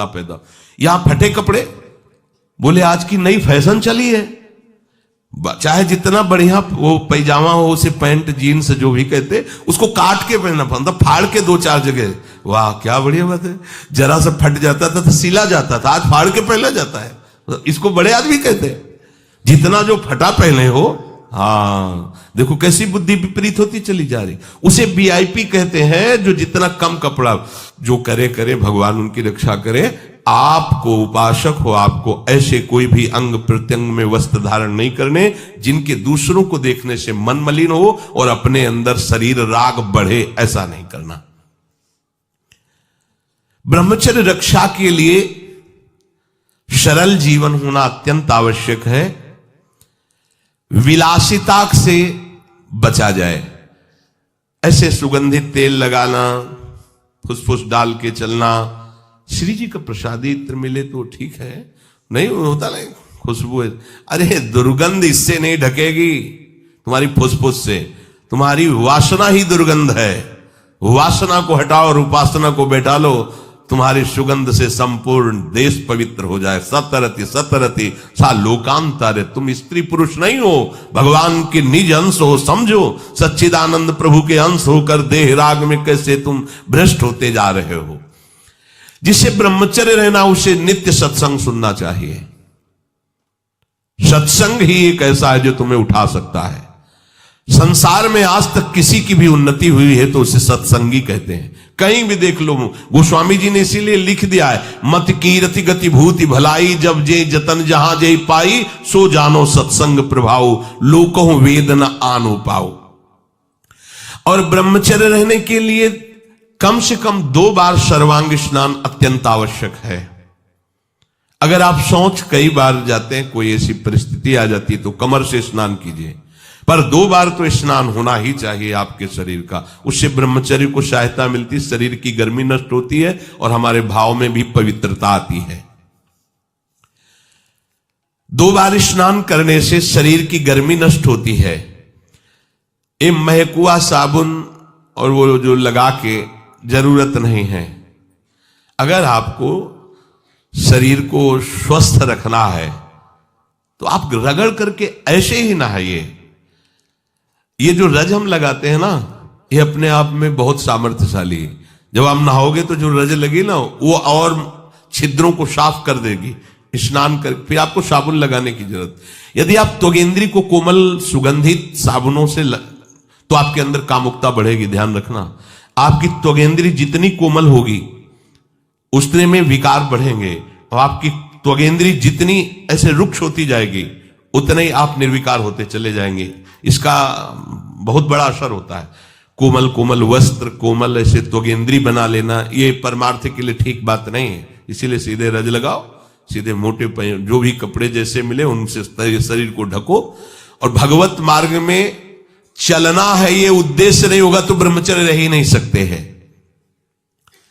कामुकता पैदा। यहां फटे कपड़े, बोले आज की नई फैशन चली है, चाहे जितना बढ़िया वो पैजामा हो, उसे पैंट जीन्स जो भी कहते, उसको काट के पहनना पड़ता, फाड़ के 2-4 जगह। वाह क्या बढ़िया बात है। जरा सा फट जाता था तो सिला जाता था, आज फाड़ के पहना जाता है। इसको बड़े आदमी कहते हैं, जितना जो फटा पहने हो। हाँ देखो कैसी बुद्धि विपरीत होती चली जा रही। उसे वीआईपी कहते हैं, जो जितना कम कपड़ा जो करे करे, भगवान उनकी रक्षा करे। आपको उपासक हो, आपको ऐसे कोई भी अंग प्रत्यंग में वस्त्र धारण नहीं करने जिनके दूसरों को देखने से मन मलिन हो और अपने अंदर शरीर राग बढ़े, ऐसा नहीं करना। ब्रह्मचर्य रक्षा के लिए सरल जीवन होना अत्यंत आवश्यक है। विलासिता से बचा जाए, ऐसे सुगंधित तेल लगाना, फुसफुस डाल के चलना, श्री जी का प्रसादी इत्र मिले तो ठीक है, नहीं होता नहीं खुशबू है। अरे दुर्गंध इससे नहीं ढकेगी, तुम्हारी फुसफुस से। तुम्हारी वासना ही दुर्गंध है। वासना को हटाओ और उपासना को बैठा लो, तुम्हारी सुगंध से संपूर्ण देश पवित्र हो जाए। सतरति सतरति सा लोकांतर। तुम स्त्री पुरुष नहीं हो, भगवान के निज अंश हो, समझो। सच्चिदानंद प्रभु के अंश होकर देह राग में कैसे तुम भ्रष्ट होते जा रहे हो। जिसे ब्रह्मचर्य रहना, उसे नित्य सत्संग सुनना चाहिए। सत्संग ही एक ऐसा है जो तुम्हें उठा सकता है। संसार में आज तक किसी की भी उन्नति हुई है तो उसे सत्संगी कहते हैं। कहीं भी देख लो, गोस्वामी जी ने इसीलिए लिख दिया है, मत कीरति गति भूति भलाई, जब जे जतन जहां जे पाई, सो जानो सत्संग प्रभाव, लोकहु वेद न आनो पाओ। और ब्रह्मचर्य रहने के लिए कम से कम 2 बार सर्वांग स्नान अत्यंत आवश्यक है। अगर आप सोच कई बार जाते हैं, कोई ऐसी परिस्थिति आ जाती है तो कमर से स्नान कीजिए, पर 2 बार तो स्नान होना ही चाहिए आपके शरीर का। उससे ब्रह्मचर्य को सहायता मिलती, शरीर की गर्मी नष्ट होती है और हमारे भाव में भी पवित्रता आती है। 2 बार स्नान करने से शरीर की गर्मी नष्ट होती है। ये महकुआ साबुन और वो जो लगा के जरूरत नहीं है। अगर आपको शरीर को स्वस्थ रखना है तो आप रगड़ करके ऐसे ही नहाइए। ये जो रज हम लगाते हैं ना, ये अपने आप में बहुत सामर्थ्यशाली है। जब आप नहाओगे तो जो रज लगी ना, वो और छिद्रों को साफ कर देगी। स्नान कर फिर आपको साबुन लगाने की जरूरत। यदि आप त्वगेंद्री को कोमल सुगंधित साबुनों से तो आपके अंदर कामुकता बढ़ेगी। ध्यान रखना, आपकी त्वगेंद्री जितनी कोमल होगी उतने में विकार बढ़ेंगे, और आपकी त्वगेंद्री जितनी ऐसे रुक्ष होती जाएगी उतने ही आप निर्विकार होते चले जाएंगे। इसका बहुत बड़ा असर होता है। कोमल कोमल वस्त्र, कोमल ऐसे त्वगेंद्री बना लेना, ये परमार्थ के लिए ठीक बात नहीं है। इसीलिए सीधे रज लगाओ, सीधे मोटे जो भी कपड़े जैसे मिले उनसे शरीर को ढको। और भगवत मार्ग में चलना है, ये उद्देश्य नहीं होगा तो ब्रह्मचर्य रह ही नहीं सकते हैं।